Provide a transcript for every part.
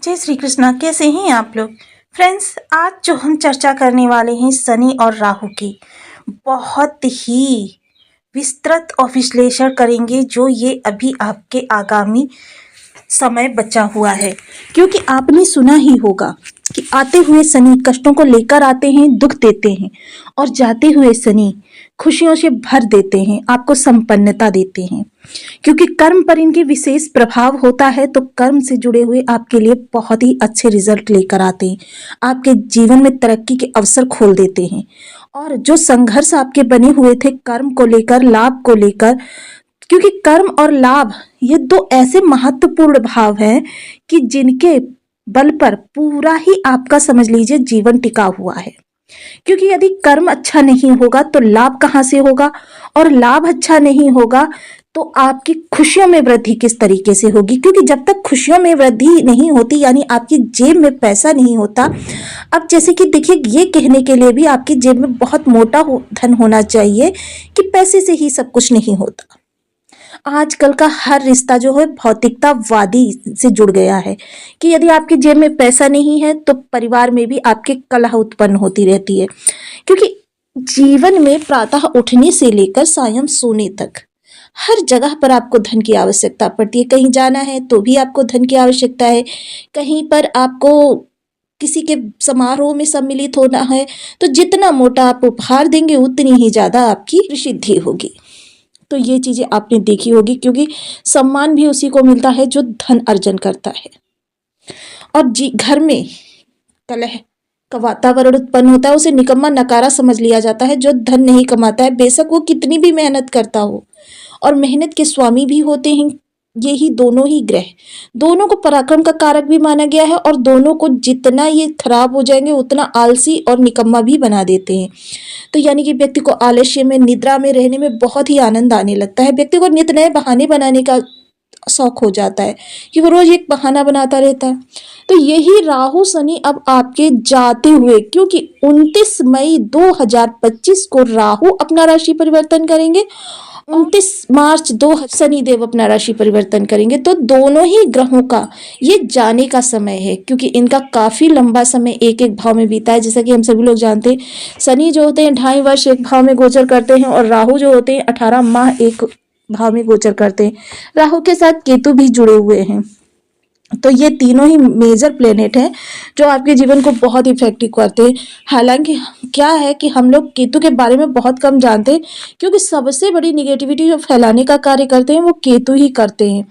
जय श्री कृष्णा। कैसे हैं आप लोग फ्रेंड्स? आज जो हम चर्चा करने वाले हैं शनि और राहु की, बहुत ही विस्तृत और विश्लेषण करेंगे जो ये अभी आपके आगामी समय बचा हुआ है। क्योंकि आपने सुना ही होगा कि आते हुए शनि कष्टों को लेकर आते हैं, दुख देते हैं, और जाते हुए शनि खुशियों से भर देते हैं, आपको संपन्नता देते हैं। क्योंकि कर्म पर इनके विशेष प्रभाव होता है, तो कर्म से जुड़े हुए आपके लिए बहुत ही अच्छे रिजल्ट लेकर आते हैं, आपके जीवन में तरक्की के अवसर खोल देते हैं। और जो संघर्ष आपके बने हुए थे कर्म को लेकर, लाभ को लेकर, क्योंकि कर्म और लाभ ये दो ऐसे महत्वपूर्ण भाव हैं कि जिनके बल पर पूरा ही आपका समझ लीजिए जीवन टिका हुआ है। क्योंकि यदि कर्म अच्छा नहीं होगा तो लाभ कहाँ से होगा, और लाभ अच्छा नहीं होगा तो आपकी खुशियों में वृद्धि किस तरीके से होगी। क्योंकि जब तक खुशियों में वृद्धि नहीं होती, यानी आपकी जेब में पैसा नहीं होता। अब जैसे कि देखिए, ये कहने के लिए भी आपकी जेब में बहुत मोटा धन होना चाहिए कि पैसे से ही सब कुछ नहीं होता। आजकल का हर रिश्ता जो है भौतिकतावादी से जुड़ गया है कि यदि आपकी जेब में पैसा नहीं है तो परिवार में भी आपके कलह उत्पन्न होती रहती है। क्योंकि जीवन में प्रातः उठने से लेकर सायं सोने तक हर जगह पर आपको धन की आवश्यकता पड़ती है। कहीं जाना है तो भी आपको धन की आवश्यकता है, कहीं पर आपको किसी के समारोह में सम्मिलित होना है, तो जितना मोटा आप उपहार देंगे उतनी ही ज्यादा आपकी प्रसिद्धि होगी। तो ये चीजें आपने देखी होगी, क्योंकि सम्मान भी उसी को मिलता है जो धन अर्जन करता है। और घर में कलह का वातावरण उत्पन्न होता है, उसे निकम्मा नकारा समझ लिया जाता है जो धन नहीं कमाता है, बेशक वो कितनी भी मेहनत करता हो। और मेहनत के स्वामी भी होते हैं यही दोनों ही ग्रह। दोनों को पराक्रम का कारक भी माना गया है, और दोनों को जितना ये खराब हो जाएंगे उतना आलसी और निकम्मा भी बना देते हैं। तो यानी कि व्यक्ति को आलस्य में, निद्रा में रहने में बहुत ही आनंद आने लगता है। व्यक्ति को नित नए बहाने बनाने का शौक हो जाता है कि वो रोज एक बहाना बनाता रहता है। तो यही राहु शनि अब आपके जाते हुए, क्योंकि 29 मई 2025 को राहु अपना राशि परिवर्तन करेंगे, 29 मार्च 2 शनिदेव अपना राशि परिवर्तन करेंगे। तो दोनों ही ग्रहों का ये जाने का समय है, क्योंकि इनका काफी लंबा समय एक एक भाव में बीता है। जैसा कि हम सभी लोग जानते हैं, शनि जो होते हैं 2.5 वर्ष एक भाव में गोचर करते हैं, और राहु जो होते हैं 18 माह एक भाव में गोचर करते हैं। राहु के साथ केतु भी जुड़े हुए हैं। तो ये तीनों ही मेजर प्लेनेट हैं जो आपके जीवन को बहुत इफेक्टिव करते हैं। हालांकि क्या है कि हम लोग केतु के बारे में बहुत कम जानते हैं, क्योंकि सबसे बड़ी निगेटिविटी जो फैलाने का कार्य करते हैं वो केतु ही करते हैं।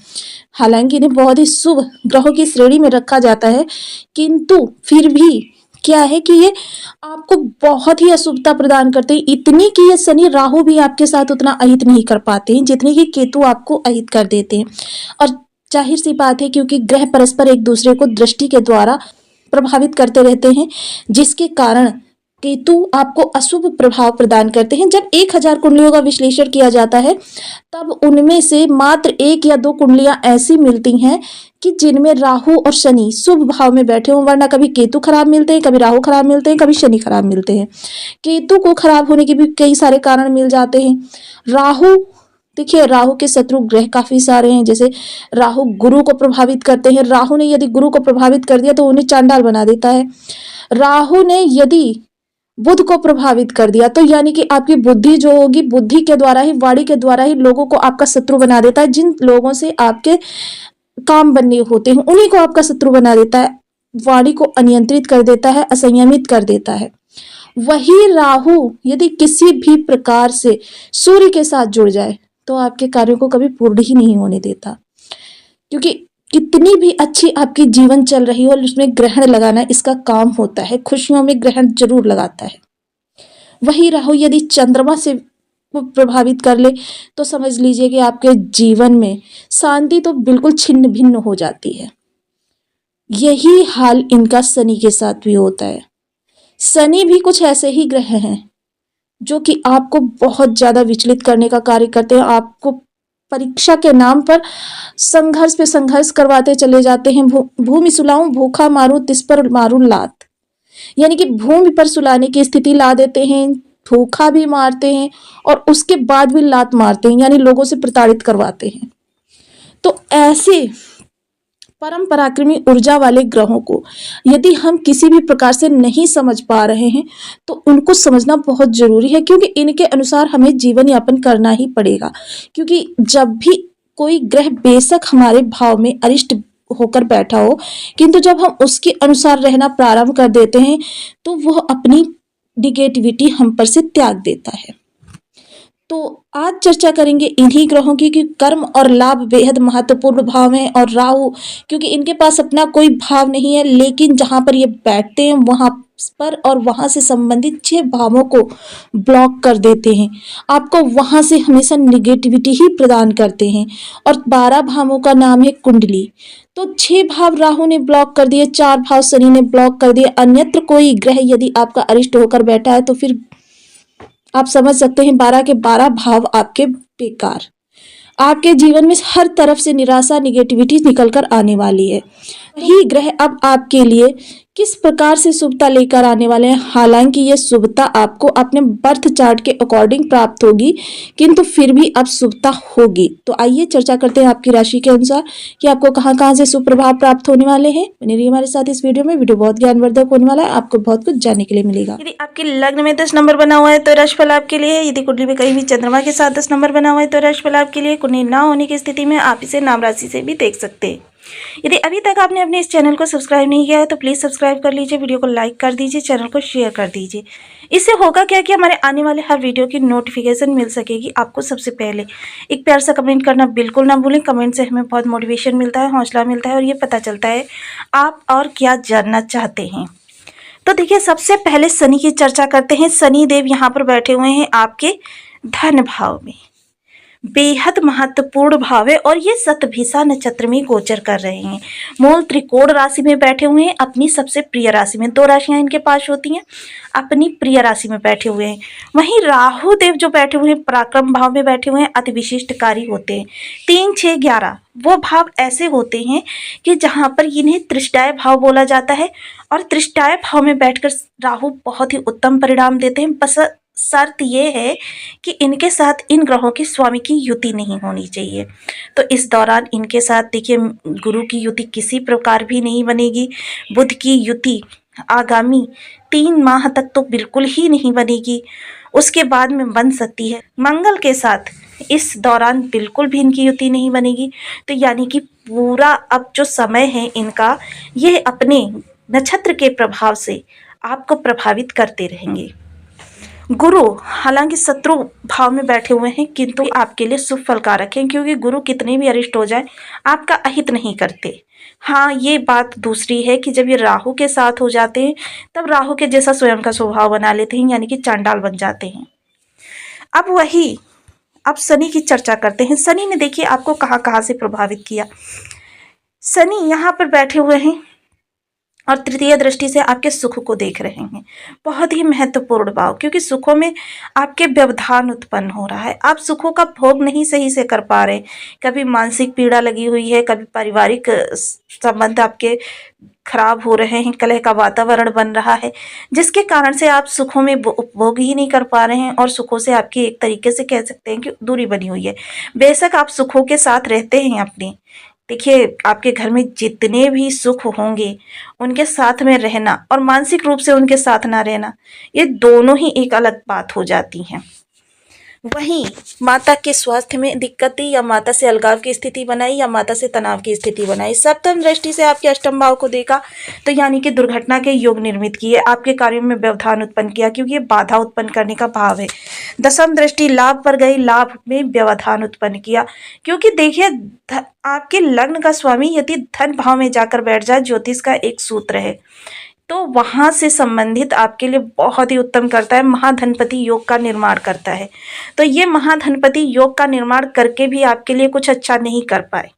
हालांकि इन्हें बहुत ही शुभ ग्रहों की श्रेणी में रखा जाता है, किंतु फिर भी क्या है कि ये आपको बहुत ही अशुभता प्रदान करते हैं। इतनी कि ये शनि राहु भी आपके साथ उतना अहित नहीं कर पाते हैं जितनी कि केतु आपको अहित कर देते हैं। और जाहिर सी बात है, क्योंकि ग्रह परस्पर एक दूसरे को दृष्टि के द्वारा प्रभावित करते रहते हैं, जिसके कारण केतु आपको अशुभ प्रभाव प्रदान करते हैं। जब 1000 कुंडलियों का विश्लेषण किया जाता है, तब उनमें से मात्र 1 या 2 कुंडलियां ऐसी मिलती हैं कि जिनमें राहु और शनि शुभ भाव में बैठे हों, वरना कभी केतु खराब मिलते हैं, कभी राहु खराब मिलते हैं, कभी शनि खराब मिलते हैं। केतु को खराब होने के भी कई सारे कारण मिल जाते हैं। राहु, देखिए राहु के शत्रु ग्रह काफी सारे हैं। जैसे राहु गुरु को प्रभावित करते हैं, राहु ने यदि गुरु को प्रभावित कर दिया तो उन्हें चांडाल बना देता है। राहु ने यदि बुध को प्रभावित कर दिया तो यानी कि आपकी बुद्धि जो होगी, बुद्धि के द्वारा ही, वाणी के द्वारा ही लोगों को आपका शत्रु बना देता है। जिन लोगों से आपके काम बनने होते हैं उन्हीं को आपका शत्रु बना देता है, वाणी को अनियंत्रित कर देता है, असंयमित कर देता है। वही राहु यदि किसी भी प्रकार से सूर्य के साथ जुड़ जाए तो आपके कार्यों को कभी पूर्ण ही नहीं होने देता। क्योंकि कितनी भी अच्छी आपकी जीवन चल रही हो, उसमें ग्रहण लगाना इसका काम होता है। खुशियों में ग्रहण जरूर लगाता है। वही राहु यदि चंद्रमा से प्रभावित कर ले तो समझ लीजिए कि आपके जीवन में शांति तो बिल्कुल छिन्न भिन्न हो जाती है। यही हाल इनका शनि के साथ भी होता है। शनि भी कुछ ऐसे ही ग्रह हैं जो कि आपको बहुत ज्यादा विचलित करने का कार्य करते हैं। आपको परीक्षा के नाम पर संघर्ष पे संघर्ष करवाते चले जाते हैं। भूमि सुलाऊं भूखा मारूं तिस पर मारूं लात, यानी कि भूमि पर सुलाने की स्थिति ला देते हैं, भूखा भी मारते हैं और उसके बाद भी लात मारते हैं, यानी लोगों से प्रताड़ित करवाते हैं। तो ऐसे परम पराक्रमी ऊर्जा वाले ग्रहों को यदि हम किसी भी प्रकार से नहीं समझ पा रहे हैं तो उनको समझना बहुत जरूरी है, क्योंकि इनके अनुसार हमें जीवन यापन करना ही पड़ेगा। क्योंकि जब भी कोई ग्रह बेशक हमारे भाव में अरिष्ट होकर बैठा हो, किंतु जब हम उसके अनुसार रहना प्रारंभ कर देते हैं तो वह अपनी निगेटिविटी हम पर से त्याग देता है। तो आज चर्चा करेंगे इन्हीं ग्रहों की कि कर्म और लाभ बेहद महत्वपूर्ण भाव हैं, और राहु क्योंकि इनके पास अपना कोई भाव नहीं है, लेकिन जहां पर ये बैठते हैं वहां पर और वहां से संबंधित 6 भावों को ब्लॉक कर देते हैं, आपको वहां से हमेशा निगेटिविटी ही प्रदान करते हैं। और 12 भावों का नाम है कुंडली। तो 6 भाव राहु ने ब्लॉक कर दिए, 4 भाव शनि ने ब्लॉक कर दिए। अन्यत्र कोई ग्रह यदि आपका अरिष्ट होकर बैठा है तो फिर आप समझ सकते हैं 12 के 12 भाव आपके बेकार। आपके जीवन में हर तरफ से निराशा, निगेटिविटी निकल कर आने वाली है। ही ग्रह अब आपके लिए किस प्रकार से शुभता लेकर आने वाले हैं। हालांकि ये शुभता आपको अपने बर्थ चार्ट के अकॉर्डिंग प्राप्त होगी, किंतु फिर भी अब शुभता होगी। तो आइए चर्चा करते हैं आपकी राशि के अनुसार कि आपको कहां कहां से शुभ प्रभाव प्राप्त होने वाले हैं। बने रहिए हमारे साथ इस वीडियो में। वीडियो बहुत ज्ञानवर्धक होने वाला है, आपको बहुत कुछ जानने के लिए मिलेगा। यदि आपके लग्न में 10 नंबर बना हुआ है तो राशिफल आपके लिए है। यदि कुंडली में कहीं भी चंद्रमा के साथ 10 नंबर बना हुआ है तो राशिफल आपके लिए। कुंडली ना होने की स्थिति में आप इसे नाम राशि से भी देख सकते हैं। यदि अभी तक आपने अपने इस चैनल को सब्सक्राइब नहीं किया है तो प्लीज़ सब्सक्राइब कर लीजिए, वीडियो को लाइक कर दीजिए, चैनल को शेयर कर दीजिए। इससे होगा क्या कि हमारे आने वाले हर वीडियो की नोटिफिकेशन मिल सकेगी आपको सबसे पहले। एक प्यार सा कमेंट करना बिल्कुल ना भूलें। कमेंट से हमें बहुत मोटिवेशन मिलता है, हौसला मिलता है और ये पता चलता है आप और क्या जानना चाहते हैं। तो देखिए, सबसे पहले शनि की चर्चा करते हैं। शनि देव यहाँ पर बैठे हुए हैं आपके धन भाव में, बेहद महत्वपूर्ण भाव है और ये शतभिषा नक्षत्र में गोचर कर रहे हैं। मूल त्रिकोण राशि में बैठे हुए हैं, अपनी सबसे प्रिय राशि में। 2 राशियां इनके पास होती हैं, अपनी प्रिय राशि में बैठे हुए हैं। वहीं राहु देव जो बैठे हुए हैं पराक्रम भाव में बैठे हुए हैं, अति विशिष्टकारी होते हैं। 3, 6, 11 वो भाव ऐसे होते हैं कि जहां पर इन्हें त्रिष्टाय भाव बोला जाता है, और त्रिष्टाय भाव में बैठकर राहु बहुत ही उत्तम परिणाम देते हैं। बस शर्त ये है कि इनके साथ इन ग्रहों के स्वामी की युति नहीं होनी चाहिए। तो इस दौरान इनके साथ देखिए, गुरु की युति किसी प्रकार भी नहीं बनेगी। बुध की युति आगामी 3 माह तक तो बिल्कुल ही नहीं बनेगी, उसके बाद में बन सकती है। मंगल के साथ इस दौरान बिल्कुल भी इनकी युति नहीं बनेगी। तो यानी कि पूरा अब जो समय है इनका, ये अपने नक्षत्र के प्रभाव से आपको प्रभावित करते रहेंगे। गुरु हालांकि शत्रु भाव में बैठे हुए हैं, किंतु आपके लिए शुभ फलकारक हैं, क्योंकि गुरु कितने भी अरिष्ट हो जाए आपका अहित नहीं करते। हाँ, ये बात दूसरी है कि जब ये राहु के साथ हो जाते हैं तब राहु के जैसा स्वयं का स्वभाव बना लेते हैं, यानी कि चांडाल बन जाते हैं। अब शनि की चर्चा करते हैं। शनि ने देखिए आपको कहाँ कहाँ से प्रभावित किया। शनि यहाँ पर बैठे हुए हैं और तृतीय दृष्टि से आपके सुख को देख रहे हैं। बहुत ही महत्वपूर्ण भाव, क्योंकि सुखों में आपके व्यवधान उत्पन्न हो रहा है। आप सुखों का भोग नहीं सही से कर पा रहे। कभी मानसिक पीड़ा लगी हुई है, कभी पारिवारिक संबंध आपके खराब हो रहे हैं, कलह का वातावरण बन रहा है, जिसके कारण से आप सुखों में उपभोग ही नहीं कर पा रहे हैं और सुखों से आपकी एक तरीके से कह सकते हैं कि दूरी बनी हुई है। बेशक आप सुखों के साथ रहते हैं अपने। देखिए, आपके घर में जितने भी सुख होंगे उनके साथ में रहना और मानसिक रूप से उनके साथ ना रहना, ये दोनों ही एक अलग बात हो जाती हैं। वहीं माता के स्वास्थ्य में दिक्कत दी, या माता से अलगाव की स्थिति बनाई, या माता से तनाव की स्थिति बनाई। सप्तम दृष्टि से आपके अष्टम भाव को देखा तो यानी कि दुर्घटना के योग निर्मित किए, आपके कार्यों में व्यवधान उत्पन्न किया, क्योंकि ये बाधा उत्पन्न करने का भाव है। दसम दृष्टि लाभ पर गई, लाभ में व्यवधान उत्पन्न किया, क्योंकि देखिए आपके लग्न का स्वामी यदि धन भाव में जाकर बैठ जाए, ज्योतिष का एक सूत्र है, तो वहाँ से संबंधित आपके लिए बहुत ही उत्तम करता है। महाधनपति योग का निर्माण करता है। तो ये महाधनपति योग का निर्माण करके भी आपके लिए कुछ अच्छा नहीं कर पाए,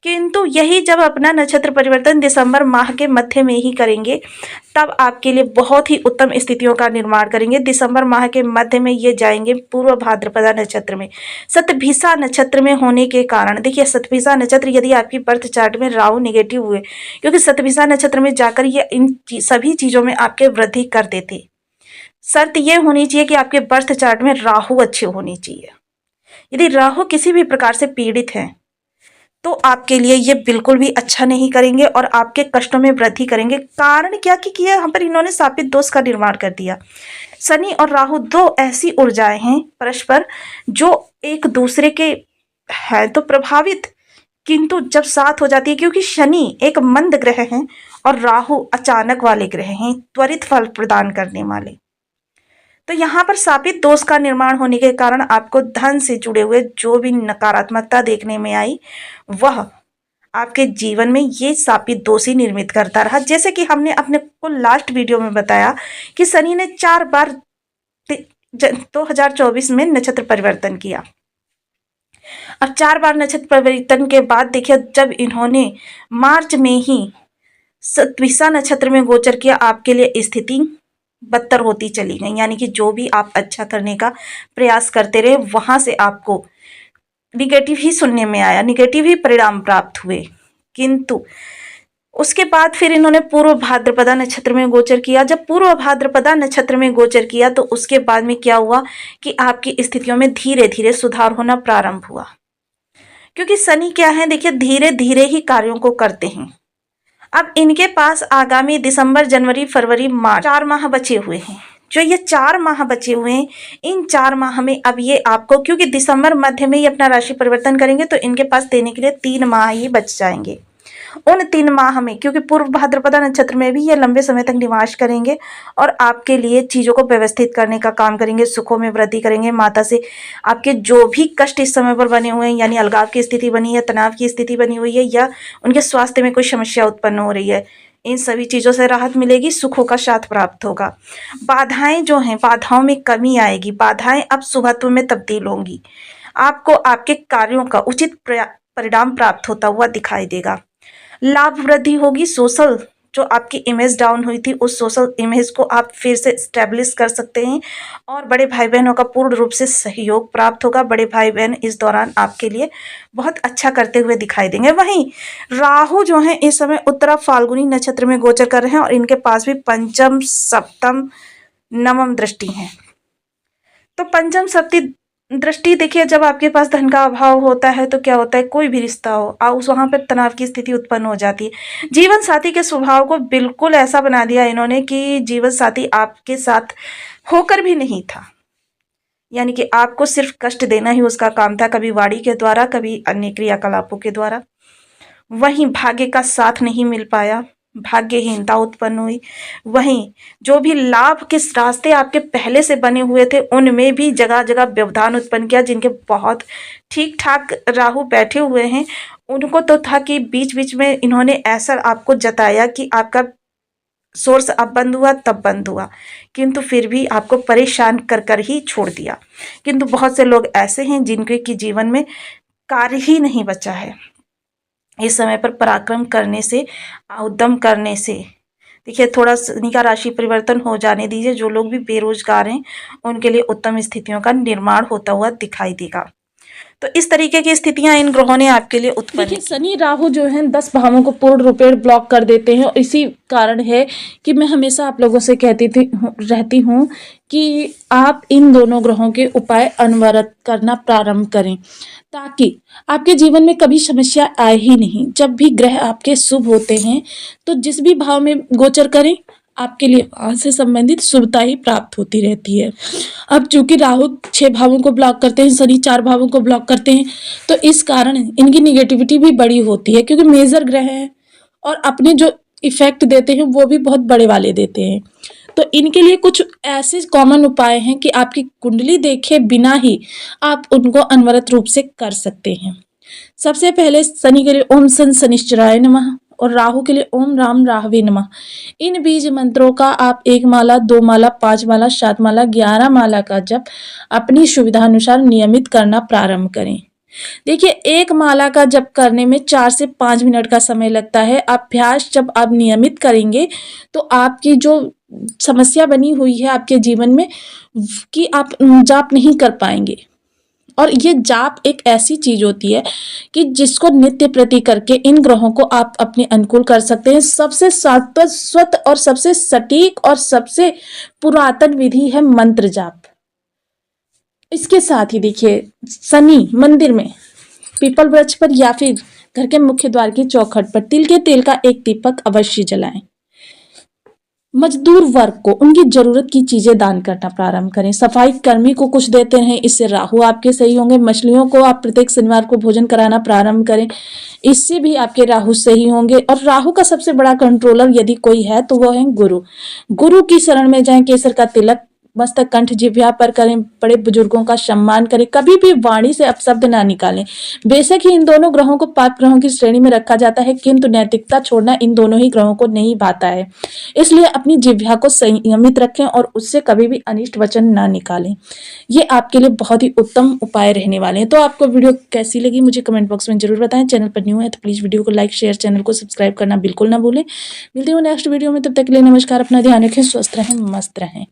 किंतु यही जब अपना नक्षत्र परिवर्तन दिसंबर माह के मध्य में ही करेंगे, तब आपके लिए बहुत ही उत्तम स्थितियों का निर्माण करेंगे। दिसंबर माह के मध्य में ये जाएंगे पूर्व भाद्रपदा नक्षत्र में। शतभिषा नक्षत्र में होने के कारण, देखिए शतभिषा नक्षत्र यदि आपकी बर्थ चार्ट में राहु नेगेटिव हुए, क्योंकि शतभिषा नक्षत्र में जाकर ये इन सभी चीज़ों में आपके वृद्धि कर देते। शर्त ये होनी चाहिए कि आपके बर्थ चार्ट में राहु अच्छे होनी चाहिए। यदि राहु किसी भी प्रकार से पीड़ित हैं तो आपके लिए ये बिल्कुल भी अच्छा नहीं करेंगे और आपके कष्टों में वृद्धि करेंगे। कारण क्या कि यहाँ पर इन्होंने शापित दोष का निर्माण कर दिया। शनि और राहु दो ऐसी ऊर्जाएं हैं परस्पर जो एक दूसरे के हैं तो प्रभावित, किंतु जब साथ हो जाती है, क्योंकि शनि एक मंद ग्रह है और राहु अचानक वाले ग्रह हैं, त्वरित फल प्रदान करने वाले। तो यहाँ पर शापित दोष का निर्माण होने के कारण आपको धन से जुड़े हुए जो भी नकारात्मकता देखने में आई वह आपके जीवन में ये शापित दोष ही निर्मित करता रहा। जैसे कि हमने अपने को लास्ट वीडियो में बताया कि शनि ने 4 बार 2024 में नक्षत्र परिवर्तन किया। अब 4 बार नक्षत्र परिवर्तन के बाद देखिए, जब इन्होंने मार्च में ही विषा नक्षत्र में गोचर किया, आपके लिए स्थिति बदतर होती चली गई। यानी कि जो भी आप अच्छा करने का प्रयास करते रहे वहां से आपको निगेटिव ही सुनने में आया, निगेटिव ही परिणाम प्राप्त हुए। किंतु उसके बाद फिर इन्होंने पूर्व भाद्रपदा नक्षत्र में गोचर किया। जब पूर्व भाद्रपदा नक्षत्र में गोचर किया तो उसके बाद में क्या हुआ कि आपकी स्थितियों में धीरे धीरे सुधार होना प्रारंभ हुआ। क्योंकि शनि क्या है, देखिए धीरे धीरे ही कार्यों को करते हैं। अब इनके पास आगामी दिसंबर, जनवरी, फरवरी, मार्च 4 माह बचे हुए हैं। जो ये 4 माह बचे हुए हैं, इन 4 माह में अब ये आपको, क्योंकि दिसंबर मध्य में ही अपना राशि परिवर्तन करेंगे तो इनके पास देने के लिए 3 माह ही बच जाएंगे। उन 3 माह में, क्योंकि पूर्व भाद्रपदा नक्षत्र में भी ये लंबे समय तक निवास करेंगे और आपके लिए चीज़ों को व्यवस्थित करने का काम करेंगे, सुखों में वृद्धि करेंगे। माता से आपके जो भी कष्ट इस समय पर बने हुए हैं, यानी अलगाव की स्थिति बनी है, तनाव की स्थिति बनी हुई है, या उनके स्वास्थ्य में कोई समस्या उत्पन्न हो रही है, इन सभी चीज़ों से राहत मिलेगी, सुखों का साथ प्राप्त होगा। बाधाएं जो हैं, बाधाओं में कमी आएगी, बाधाएं अब शुभत्व में तब्दील होंगी। आपको आपके कार्यों का उचित परिणाम प्राप्त होता हुआ दिखाई देगा। लाभ वृद्धि होगी। सोशल जो आपकी इमेज डाउन हुई थी, उस सोशल इमेज को आप फिर से स्टैब्लिश कर सकते हैं और बड़े भाई बहनों का पूर्ण रूप से सहयोग प्राप्त होगा। बड़े भाई बहन इस दौरान आपके लिए बहुत अच्छा करते हुए दिखाई देंगे। वहीं राहु जो है इस समय उत्तरा फाल्गुनी नक्षत्र में गोचर कर रहे हैं और इनके पास भी पंचम, सप्तम, नवम दृष्टि है। तो पंचम सप्तम दृष्टि देखिए, जब आपके पास धन का अभाव होता है तो क्या होता है, कोई भी रिश्ता हो उस वहाँ पर तनाव की स्थिति उत्पन्न हो जाती है। जीवन साथी के स्वभाव को बिल्कुल ऐसा बना दिया इन्होंने कि जीवन साथी आपके साथ होकर भी नहीं था, यानी कि आपको सिर्फ कष्ट देना ही उसका काम था, कभी वाणी के द्वारा, कभी अन्य क्रियाकलापों के द्वारा। वहीं भाग्य का साथ नहीं मिल पाया, भाग्यहीनता उत्पन्न हुई। वहीं जो भी लाभ के रास्ते आपके पहले से बने हुए थे उनमें भी जगह जगह व्यवधान उत्पन्न किया। जिनके बहुत ठीक ठाक राहु बैठे हुए हैं उनको तो था कि बीच बीच में इन्होंने ऐसा आपको जताया कि आपका सोर्स अब बंद हुआ तब बंद हुआ, किंतु फिर भी आपको परेशान कर कर ही छोड़ दिया। किंतु बहुत से लोग ऐसे हैं जिनके की जीवन में कार्य ही नहीं बचा है। इस समय पर पराक्रम करने से, उद्यम करने से, देखिए थोड़ा शनि का राशि परिवर्तन हो जाने दीजिए। जो लोग भी बेरोजगार हैं उनके लिए उत्तम स्थितियों का निर्माण होता हुआ दिखाई देगा। तो इस तरीके की स्थितियां इन ग्रहों ने आपके लिए उत्पन्न देखिए शनि राहु जो है 10 भावों को पूर्ण रूपेण ब्लॉक कर देते हैं और इसी कारण है कि मैं हमेशा आप लोगों से रहती हूँ कि आप इन दोनों ग्रहों के उपाय अनवरत करना प्रारंभ करें ताकि आपके जीवन में कभी समस्या आए ही नहीं। जब भी ग्रह आपके शुभ होते हैं तो जिस भी भाव में गोचर करें आपके लिए वहाँ से संबंधित शुभता ही प्राप्त होती रहती है। अब चूंकि राहु 6 भावों को ब्लॉक करते हैं, शनि 4 भावों को ब्लॉक करते हैं, तो इस कारण इनकी निगेटिविटी भी बड़ी होती है क्योंकि मेजर ग्रह है और अपने जो इफेक्ट देते हैं वो भी बहुत बड़े वाले देते हैं। तो इनके लिए कुछ ऐसे कॉमन उपाय हैं कि आपकी कुंडली देखे बिना ही आप उनको अनवरत रूप से कर सकते हैं। सबसे पहले शनि के लिए ओम सन शनिश्चराय नमः और राहु के लिए ओम राम राहवे नमः। इन बीज मंत्रों का आप 1 माला, 2 माला, 5 माला, 7 माला, 11 माला का जप अपनी सुविधानुसार नियमित करना प्रारंभ करें। देखिए 1 माला का जप करने में 4 से 5 मिनट का समय लगता है। अभ्यास जब आप नियमित करेंगे तो आपकी जो समस्या बनी हुई है आपके जीवन में कि आप जाप नहीं कर पाएंगे। और ये जाप एक ऐसी चीज होती है कि जिसको नित्य प्रति करके इन ग्रहों को आप अपने अनुकूल कर सकते हैं। सबसे शाश्वत और सबसे सटीक और सबसे पुरातन विधि है मंत्र जाप। इसके साथ ही देखिए शनि मंदिर में पीपल वृक्ष पर या फिर घर के मुख्य द्वार की चौखट पर तिल के तेल का एक दीपक अवश्य जलाएं। मजदूर वर्ग को उनकी जरूरत की चीजें दान करना प्रारंभ करें। सफाई कर्मी को कुछ देते रहें, इससे राहु आपके सही होंगे। मछलियों को आप प्रत्येक शनिवार को भोजन कराना प्रारंभ करें, इससे भी आपके राहु सही होंगे। और राहु का सबसे बड़ा कंट्रोलर यदि कोई है तो वो है गुरु। गुरु की शरण में जाएं, केसर का तिलक मस्तक कंठ जिह्वा पर करें, बड़े बुजुर्गों का सम्मान करें, कभी भी वाणी से अपशब्द ना निकालें। बेशक ही इन दोनों ग्रहों को पाप ग्रहों की श्रेणी में रखा जाता है, किंतु नैतिकता छोड़ना इन दोनों ही ग्रहों को नहीं भाता है। इसलिए अपनी जिह्वा को संयमित रखें और उससे कभी भी अनिष्ट वचन ना निकालें। ये आपके लिए बहुत ही उत्तम उपाय रहने वाले हैं। तो आपको वीडियो कैसी लगी मुझे कमेंट बॉक्स में जरूर बताएं। चैनल पर न्यू है तो प्लीज वीडियो को लाइक शेयर, चैनल को सब्सक्राइब करना बिल्कुल ना भूलें। मिलते हैं नेक्स्ट वीडियो में, तब तक के लिए नमस्कार। अपना ध्यान रखें, स्वस्थ रहें, मस्त रहें।